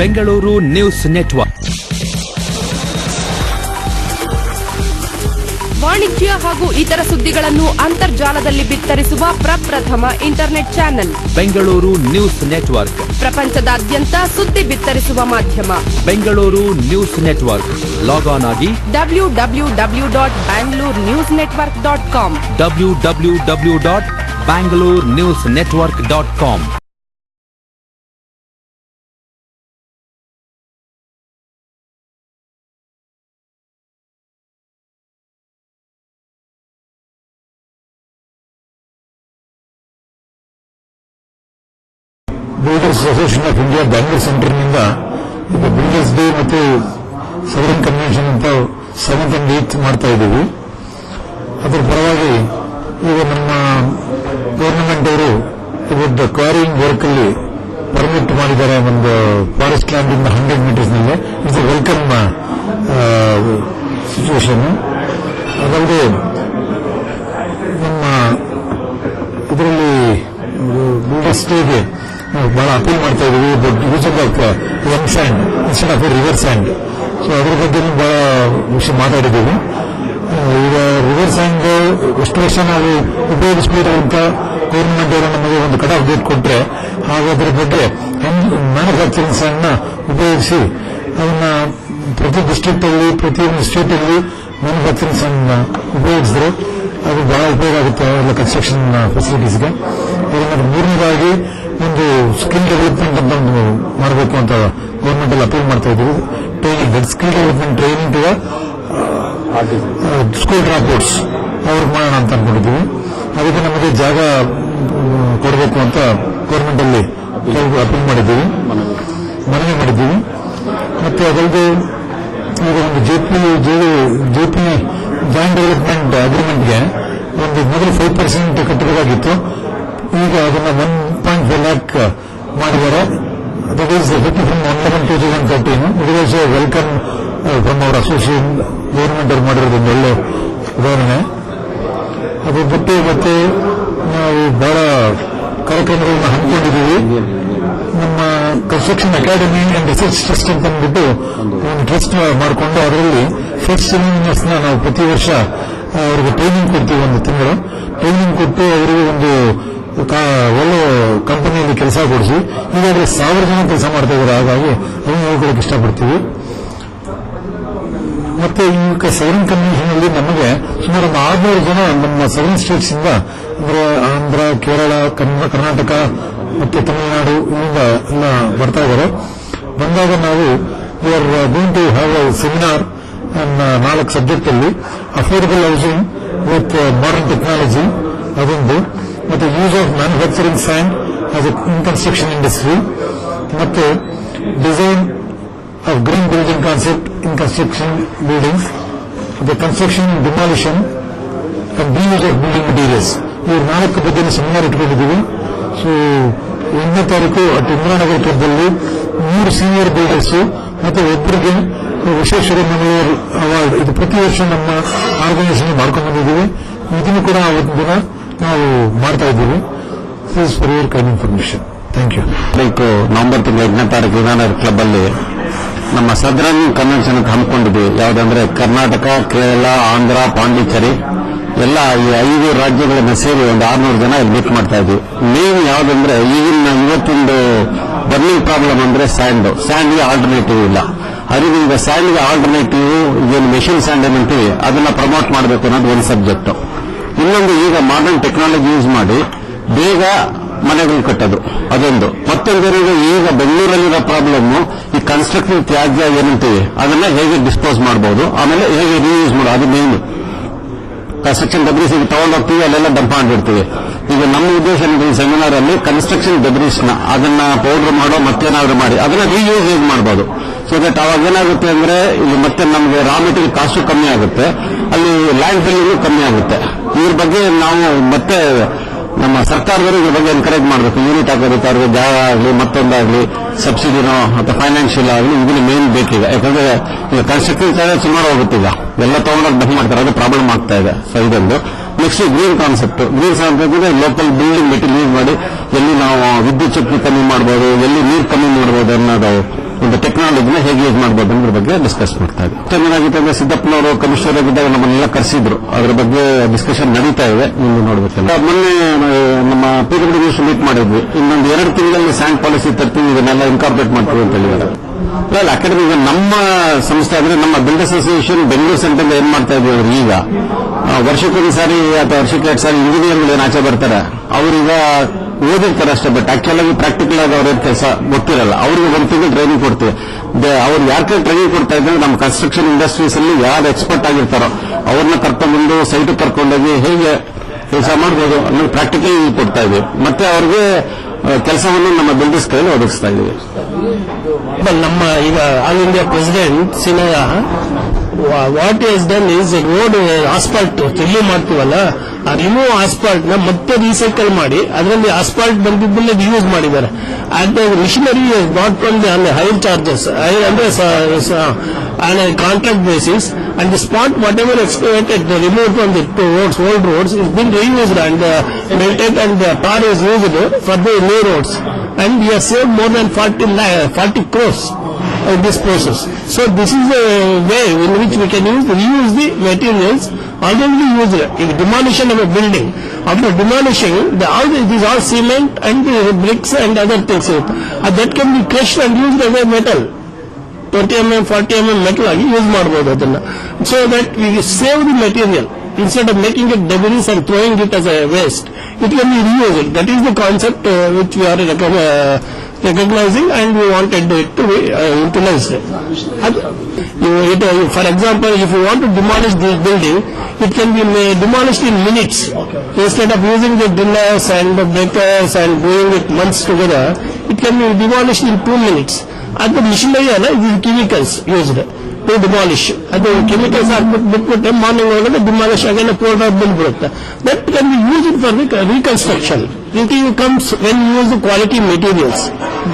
Bengaluru news network. ವಾಣಿಜ್ಯ ಹಾಗೂ ಇತರ ಸುದ್ದಿಗಳನ್ನು ಅಂತರ್ಜಾಲದಲ್ಲಿ ಬಿತ್ತರಿಸುವ ಪ್ರಪ್ರಥಮ internet channel Bengaluru news network. ಪ್ರಪಂಚದಾದ್ಯಂತ ಸುದ್ದಿ ಬಿತ್ತರಿಸುವ ಮಾಧ್ಯಮ Bengaluru news network. Log on ಆಗಿ www.bangalore-newsnetwork.com www.bangalore-newsnetwork.com. Builders association of India Bangalore ಸೆಂಟರ್ನಿಂದ ಈಗ ಬಿಲ್ಡರ್ಸ್ ಡೇ ಮತ್ತು ಸವರನ್ ಕನ್ವೆನ್ಷನ್ ಅಂತ 7th and 8th ಮಾಡ್ತಾ ಇದ್ದೀವಿ. ಅದರ ಪರವಾಗಿ ಈಗ ನಮ್ಮ ಗವರ್ನಮೆಂಟ್ ಅವರು ಇವತ್ತು ಕ್ವಾರಿಯಿಂಗ್ ವರ್ಕ್ ಅಲ್ಲಿ ಪರ್ಮಿಟ್ ಮಾಡಿದ್ದಾರೆ. ಒಂದು ಫಾರೆಸ್ಟ್ ಲ್ಯಾಂಡ್ ಇಂದ 100 meters ನಲ್ಲಿ. It's a welcome situation. ಅದಲ್ಲದೆ ನಮ್ಮ ಇದರಲ್ಲಿ ಬಿಲ್ಡರ್ಸ್ ಡೇಗೆ ಬಹಳ ಅಪೀಲ್ ಮಾಡ್ತಾ ಇದೀವಿ. Uses of M sand instead of river sand. So ಅದರ ಬಗ್ಗೆ ಬಹಳ ವಿಷಯ ಮಾತಾಡಿದ್ದೀವಿ. ಈಗ ರಿವರ್ ಸ್ಯಾಂಡ್ ಎಷ್ಟು ವರ್ಷ ನಾವು ಉಪಯೋಗಿಸಬಹುದು ಅಂತ ಗೌರ್ಮೆಂಟ್ ಅವರು ನಮಗೆ ಒಂದು ಕಟ್ ಆಫ್ ಡೇಟ್ ಕೊಟ್ಟರೆ, ಹಾಗೂ ಅದರ ಬಗ್ಗೆ ಮ್ಯಾನುಫ್ಯಾಕ್ಚರಿಂಗ್ ಸ್ಯಾಂಡ್ ನ ಉಪಯೋಗಿಸಿ ಅದನ್ನ ಪ್ರತಿ ಡಿಸ್ಟ್ರಿಕ್ಟ್ ಅಲ್ಲಿ ಪ್ರತಿಯೊಂದು ಸ್ಟೇಟ್ ಅಲ್ಲಿ ಮ್ಯಾನುಫ್ಯಾಕ್ಚರಿಂಗ್ ಸ್ಯಾಂಡ್ ನ ಉಪಯೋಗಿಸಿದ್ರೆ ಅದು ಬಹಳ ಉಪಯೋಗ ಆಗುತ್ತೆ ಎಲ್ಲ ಕನ್ಸ್ಟ್ರಕ್ಷನ್ ಫೆಸಿಲಿಟೀಸ್ಗೆ. ಮೂರನೇದಾಗಿ ಒಂದು ಸ್ಕಿಲ್ ಡೆವಲಪ್ಮೆಂಟ್ ಅಂತ ಒಂದು ಮಾಡಬೇಕು ಅಂತ ಗೌರ್ಮೆಂಟ್ ಅಲ್ಲಿ ಅಪೀಲ್ ಮಾಡ್ತಾ ಇದ್ದೀವಿ. Training, skill development training to school dropouts ಅವ್ರಿಗೆ ಮಾಡೋಣ ಅಂತ ಅನ್ಕೊಂಡಿದ್ದೀವಿ. ಅದಕ್ಕೆ ನಮಗೆ ಜಾಗ ಕೊಡಬೇಕು ಅಂತ ಗೌರ್ಮೆಂಟ್ ಅಲ್ಲಿ ಅಪೀಲ್ ಮಾಡಿದ್ದೀವಿ, ಮನವಿ ಮಾಡಿದ್ದೀವಿ. ಮತ್ತೆ ಅದಲ್ಲದೆ ಈಗ ಒಂದು ಜೆಪಿ ಜಾಯಿಂಟ್ ಡೆವಲಪ್ಮೆಂಟ್ ಅಗ್ರಿಮೆಂಟ್ಗೆ ಒಂದು ಮೊದಲು 5% ಕಟ್ಟಬೇಕಾಗಿತ್ತು. ಈಗ ಅದನ್ನ 1.5 lakh ಮಾಡಿದ್ದಾರೆ. That is effective from 11/2013. It was A welcome from our association. Government ಅವರು ಮಾಡಿರೋದು ಒಂದು ಒಳ್ಳೆ ಉದಾಹರಣೆ. ಅದು ಬಿಟ್ಟು ಮತ್ತೆ ನಾವು ಬಹಳ ಕಾರ್ಯಕ್ರಮಗಳನ್ನ ಹಮ್ಮಿಕೊಂಡಿದ್ದೀವಿ. ನಮ್ಮ construction academy and research trust ಅಂತ ಅಂದ್ಬಿಟ್ಟು ಒಂದು ಟ್ರಸ್ಟ್ ಮಾಡಿಕೊಂಡು ಅದರಲ್ಲಿ ಫಸ್ಟ್ ಇಂಜಿನಿಯರ್ಸ್ ನಾವು ಪ್ರತಿ ವರ್ಷ ಅವರಿಗೆ ಟ್ರೈನಿಂಗ್ ಕೊಡ್ತೀವಿ. 1 ತಿಂಗಳು ಟ್ರೈನಿಂಗ್ ಕೊಟ್ಟು ಅವರಿಗೆ ಒಂದು ಒಳ್ಳೆ ಕಂಪನಿಯಲ್ಲಿ ಕೆಲಸ ಕೊಡಿಸಿ ಈಗಾಗಲೇ 1000 ಜನ ಕೆಲಸ ಮಾಡ್ತಾ ಇದ್ದಾರೆ. ಹಾಗಾಗಿ ಅದನ್ನು ಹೇಳ್ಕೊಳ್ಳೋಕೆ ಇಷ್ಟಪಡ್ತೀವಿ. ಮತ್ತೆ ಈ ಸೆವೆನ್ ಕನ್ವೆನ್ಷನ್ ಅಲ್ಲಿ ನಮಗೆ ಸುಮಾರು 600 ಜನ ನಮ್ಮ 7 ಸ್ಟೇಟ್ಸ್ ಇಂದ, ಅಂದ್ರೆ ಆಂಧ್ರ, ಕೇರಳ, ಕರ್ನಾಟಕ ಮತ್ತೆ ತಮಿಳುನಾಡು ಇಲ್ಲಿಂದ ಎಲ್ಲ ಬರ್ತಾ ಇದ್ದಾರೆ. ಬಂದಾಗ ನಾವು we are going to have a seminar 4 subject ಅಲ್ಲಿ. Affordable housing with modern technology ಅದೊಂದು, ಮತ್ತೆ use of manufacturing sand as in construction industry, ಮತ್ತೆ design of green building concept in construction buildings, the construction and demolition and reuse of building materials. ಈ 4 ಬಗ್ಗೆ seminar ಇಟ್ಕೊಂಡಿದ್ದೀವಿ. So 1ನೇ ತಾರೀಕು Indiranagar ಕ್ಲಬ್ದಲ್ಲಿ 3 senior builders ಮತ್ತೆ ಒಬ್ಬರಿಗೆ Vishweshwar Mangaluru award, ಇದು ಪ್ರತಿ ವರ್ಷ ನಮ್ಮ ಆರ್ಗನೈಸೇಷನ್ ಮಾಡ್ಕೊಂಡು ಬಂದಿದ್ದೀವಿ. ಇದನ್ನು ಕೂಡ ಅವತ್ತಿನ ದಿನ ನಾವು ಮಾಡ್ತಾ ಇದ್ದೀವಿ. Please for your kind information. Thank you. ನವೆಂಬರ್ ತಿಂಗಳ 8ನೇ ತಾರೀಕು ಇಂದಿರಾನಗರ ಕ್ಲಬ್ ಅಲ್ಲಿ ನಮ್ಮ ಸದರನ್ ಕನ್ವೆನ್ಷನ್ ಹಮ್ಮಿಕೊಂಡಿದ್ವಿ. ಯಾವುದಂದ್ರೆ ಕರ್ನಾಟಕ, ಕೇರಳ, ಆಂಧ್ರ, ಪಾಂಡಿಚೇರಿ ಎಲ್ಲ ಈ 5 ರಾಜ್ಯಗಳನ್ನ ಸೇರಿ ಒಂದು 600 ಜನ ಇಲ್ಲಿ ಮೀಟ್ ಮಾಡ್ತಾ ಇದ್ವಿ. ಮೇನ್ ಯಾವುದಂದ್ರೆ ಈಗಿನ ಇವತ್ತೊಂದು ಬರ್ನಿಂಗ್ ಪ್ರಾಬ್ಲಮ್ ಅಂದ್ರೆ ಸ್ಯಾಂಡ್ಗೆ ಆಲ್ಟರ್ನೇಟಿವ್ ಇಲ್ಲ. ಅದರಿಂದ ಸ್ಯಾಂಡ್ಗೆ ಆಲ್ಟರ್ನೇಟಿವ್ ಏನು ಮೆಷಿನ್ ಸ್ಯಾಂಡ್ ಏನಂತೀವಿ ಅದನ್ನ ಪ್ರಮೋಟ್ ಮಾಡಬೇಕು ಅನ್ನೋದು ಒಂದು ಸಬ್ಜೆಕ್ಟ್. ಇನ್ನೊಂದು ಈಗ ಮಾಡರ್ನ್ ಟೆಕ್ನಾಲಜಿ ಯೂಸ್ ಮಾಡಿ ಬೇಗ ಮನೆಗಳು ಕಟ್ಟೋದು ಅದೊಂದು. ಮತ್ತೊಂದು ಈಗ ಬೆಂಗಳೂರಲ್ಲಿರೋ ಪ್ರಾಬ್ಲಮ್ ಈ ಕನ್ಸ್ಟ್ರಕ್ಷನ್ ತ್ಯಾಜ್ಯ ಏನಂತೀವಿ ಅದನ್ನ ಹೇಗೆ ಡಿಸ್ಪೋಸ್ ಮಾಡಬಹುದು, ಆಮೇಲೆ ಹೇಗೆ ರೀಯೂಸ್ ಮಾಡೋದು, ಅದು ಮೇನ್. ಕನ್ಸ್ಟ್ರಕ್ಷನ್ ಡೆಬ್ರೀಸ್ ಈಗ ತಗೊಂಡೋಗ್ತೀವಿ, ಅಲ್ಲೆಲ್ಲ ಡಂಪ್ ಮಾಡಿರ್ತೀವಿ. ಈಗ ನಮ್ಮ ಉದ್ದೇಶ ಈ ಸೆಮಿನಾರ್ ಅಲ್ಲಿ ಕನ್ಸ್ಟ್ರಕ್ಷನ್ ಡೆಬ್ರೀಸ್ ನ ಅದನ್ನ ಪೌಡರ್ ಮಾಡೋ ಮತ್ತೇನಾದ್ರೂ ಮಾಡಿ ಅದನ್ನ ರೀಯೂಸ್ ಹೇಗೆ ಮಾಡಬಹುದು. ಸೊ ದಟ್ ಅವಾಗ ಏನಾಗುತ್ತೆ ಅಂದ್ರೆ ಇಲ್ಲಿ ಮತ್ತೆ ನಮಗೆ ರಾ ಮೆಟೀರಿಯಲ್ ಕಾಸ್ಟು ಕಮ್ಮಿ ಆಗುತ್ತೆ, ಅಲ್ಲಿ ಲ್ಯಾಂಡ್ ಫಿಲ್ಲಿಂಗ್ ಕಮ್ಮಿ ಆಗುತ್ತೆ. ಇದ್ರ ಬಗ್ಗೆ ನಾವು ಮತ್ತೆ ನಮ್ಮ ಸರ್ಕಾರದವರು ಇದ್ರ ಬಗ್ಗೆ ಎನ್ಕರೇಜ್ ಮಾಡಬೇಕು. ಯೂನಿಟ್ ಹಾಕೋದಕ್ಕೆ ಅವ್ರಿಗೆ ಜಾಗ ಆಗಲಿ ಮತ್ತೊಂದಾಗಲಿ ಸಬ್ಸಿಡಿನೋ ಅಥವಾ ಫೈನಾನ್ಷಿಯಲ್ ಆಗಲಿ ಇದನ್ನ ಮೇನ್ ಬೇಕೀಗ. ಯಾಕಂದ್ರೆ ಈಗ ಕನ್ಸ್ಟ್ರಕ್ಷನ್ ಚಾರ್ಜ್ ಸುಮಾರು ಹೋಗುತ್ತೆ, ಈಗ ಎಲ್ಲ ತಗೊಂಡೋಗಿ ಬಂದ್ ಮಾಡ್ತಾರೆ, ಅದು ಪ್ರಾಬ್ಲಮ್ ಆಗ್ತಾ ಇದೆ. ಸೊ ಇದೊಂದು. ನೆಕ್ಸ್ಟ್ ಗ್ರೀನ್ ಕಾನ್ಸೆಪ್ಟ್ ಅಂದ್ರೆ ಲೋಕಲ್ ಬಿಲ್ಡಿಂಗ್ ಮೆಟೀರಿಯಲ್ ಯೂಸ್ ಮಾಡಿ ಎಲ್ಲಿ ನಾವು ವಿದ್ಯುತ್ ಶಕ್ತಿ ಕಮ್ಮಿ ಮಾಡಬಹುದು, ಎಲ್ಲಿ ನೀರು ಕಮ್ಮಿ ಮಾಡಬಹುದು ಅನ್ನೋದು ಒಂದು ಟೆಕ್ನಾಲಜಿನ ಹೇಗೆ ಯೂಸ್ ಮಾಡಬಹುದು ಅನ್ನೋದ್ರ ಬಗ್ಗೆ ಡಿಸ್ಕಸ್ ಮಾಡ್ತಾ ಇದ್ವಿ. ಏನಾಗಿತ್ತು ಅಂದ್ರೆ ಸಿದ್ದಪ್ಪನವರು ಕಮಿಷನರ್ ಆಗಿದ್ದಾಗ ನಮ್ಮನ್ನೆಲ್ಲ ಕರೆಸಿದ್ರು, ಅದ್ರ ಬಗ್ಗೆ ಡಿಸ್ಕಷನ್ ನಡೀತಾ ಇದೆ, ನೀವು ನೋಡ್ಬೇಕಲ್ಲ. ಮೊನ್ನೆ ನಮ್ಮ PWD ಮೀಟ್ ಮಾಡಿದ್ವಿ, ಇನ್ನೊಂದು 2 ತಿಂಗಳಲ್ಲಿ ಸ್ಯಾಂಡ್ ಪಾಲಿಸಿ ತರ್ತೀವಿ, ಇದನ್ನೆಲ್ಲ ಇನ್ಕಾರ್ಪೊರೇಟ್ ಮಾಡ್ತೀವಿ ಅಂತ ಹೇಳಿದ್ದಾರೆ. ಅಲ್ಲ ಅಕಾಡೆಮಿ ನಮ್ಮ ಸಂಸ್ಥೆ ಅಂದ್ರೆ ನಮ್ಮ ಬಿಲ್ಡರ್ಸ್ ಅಸೋಸಿಯೇಷನ್ ಬೆಂಗಳೂರು ಸೆಂಟರ್ ಏನ್ ಮಾಡ್ತಾ ಇದ್ವಿ ಅಂದ್ರೆ ಈಗ ವರ್ಷಕ್ಕೊಂದು ಸಾರಿ ಅಥವಾ ವರ್ಷಕ್ಕೆ 2 ಸಾರಿ ಇಂಜಿನಿಯರ್ಗಳು ಏನ್ ಆಚೆ ಬರ್ತಾರೆ, ಅವ್ರೀಗ ಓದಿರ್ತಾರೆ ಅಷ್ಟೇ, ಬಟ್ ಆಕ್ಚುಲ್ ಆಗಿ ಪ್ರಾಕ್ಟಿಕಲ್ ಆಗಿ ಅವ್ರ ಕೆಲಸ ಗೊತ್ತಿರಲ್ಲ. ಅವ್ರಿಗೆ 1 ತಿಂಗಳು ಟ್ರೈನಿಂಗ್ ಕೊಡ್ತೀವಿ. ಅವ್ರು ಯಾಕೆ ಟ್ರೈನಿಂಗ್ ಕೊಡ್ತಾ ಇದ್ರೆ ನಮ್ಮ ಕನ್ಸ್ಟ್ರಕ್ಷನ್ ಇಂಡಸ್ಟ್ರೀಸ್ ಅಲ್ಲಿ ಯಾರು ಎಕ್ಸ್ಪರ್ಟ್ ಆಗಿರ್ತಾರೋ ಅವ್ರನ್ನ ಕರ್ಕೊಂಡ್ಬಂದು ಸೈಟ್ ಕರ್ಕೊಂಡೋಗಿ ಹೇಗೆ ಕೆಲಸ ಮಾಡ್ಬೋದು ಅನ್ನೋದು ಪ್ರಾಕ್ಟಿಕಲ್ ಕೊಡ್ತಾ ಇದ್ವಿ. ಮತ್ತೆ ಅವ್ರಿಗೆ ಕೆಲಸವನ್ನು ನಮ್ಮ ಬಿಲ್ಡರ್ಸ್ ಕೈಯಲ್ಲಿ ಒದಗಿಸ್ತಾ ಇದ್ದೀವಿ. ನಮ್ಮ ಈಗ ಆಲ್ ಇಂಡಿಯಾ ಪ್ರೆಸಿಡೆಂಟ್ ಸಿನಯ what is done is road asphalt remove ಮಾಡ್ತೀವಲ್ಲ, ಆ ರಿಮೂವ್ ಆಸ್ಫಾಲ್ಟ್ ನ ಮತ್ತೆ ರೀಸೈಕಲ್ ಮಾಡಿ ಅದರಲ್ಲಿ ಆಸ್ಫಾಲ್ಟ್ ಬಂದಿದ್ದನ್ನೇ ರಿಯೂಸ್ ಮಾಡಿದ್ದಾರೆ. And machinery not on the hire charges ಅಂದ್ರೆ on a contract basis, and the spot whatever excavated removed from the roads, old roads, is been reused and melted and the tar is used for the new roads, and we have saved more than 40 crores in this process. So this is a way in which we can reuse the materials already used. In demolition of a building, after demolishing, it is all cement and bricks and other things, that can be crushed and used as a metal. 20 mm, 40 mm metal ಆಗಿ use ಮಾಡಬಹುದು ಅದನ್ನ. So that we save the material instead of making it debris and throwing it as a waste. It can be reused. That is the concept which we are recognizing, and we wanted it to be utilized. For example, if you want to demolish this building, it can be demolished in minutes. Instead of using the drillers and the breakers and doing it months together, it can be demolished in 2 minutes. ಅದು missionary ಅಲ್ಲ, ಇದು chemicals used to demolish. ಅದು chemicals ಬಿಟ್ಬಿಟ್ಟೆ morning ಒಳಗಡೆ demolish ಆಗಿ powder ಬಂದ್ಬಿಡುತ್ತೆ. That can be used for reconstruction. It comes when you use the quality materials.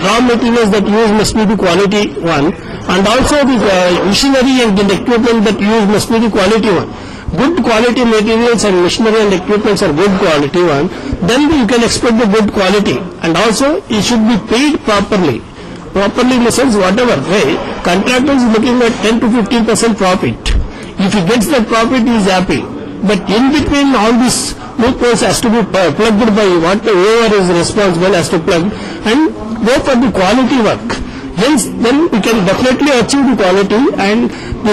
Raw materials that you use must be the quality one, and also the machinery and the equipment that you use must be the quality one. Good quality materials and machinery and equipments are good quality one, then you can expect the good quality, and also it should be paid properly. Properly in the sense, whatever way, contractor is looking at 10 to 15% profit. If he gets that profit, he is happy. But in between all these loopholes has to be plugged by whoever is responsible has to plug and go for the quality work. Hence, then we can definitely achieve the quality, and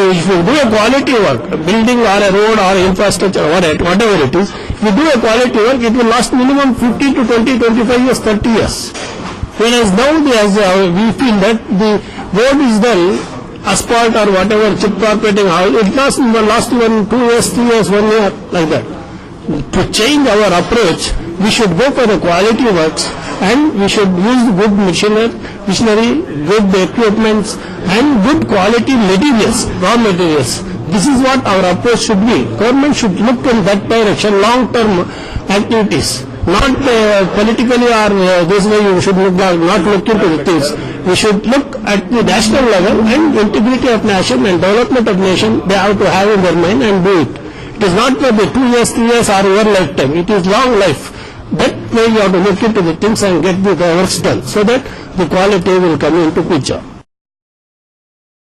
if you do a quality work, building or a road or infrastructure or whatever it is, if you do a quality work, it will last minimum 15 to 20, 25 years, 30 years. Whereas now we feel that the road is done, asphalt or whatever, chip carpeting, it lasts even 2 years, 3 years, 1 year, like that. To change our approach, we should go for the quality works, and we should use good machinery, good equipments, and good quality materials, raw materials. This is what our approach should be. Government should look in that direction, long-term activities. Not politically or this way you should not look into the things. We should look at the national level, and integrity of nation and development of nation they have to have in their mind and do it. It is not for the 2 years, 3 years or over lifetime. It is long life. That way you have to look into the things and get the works done so that the quality will come into picture.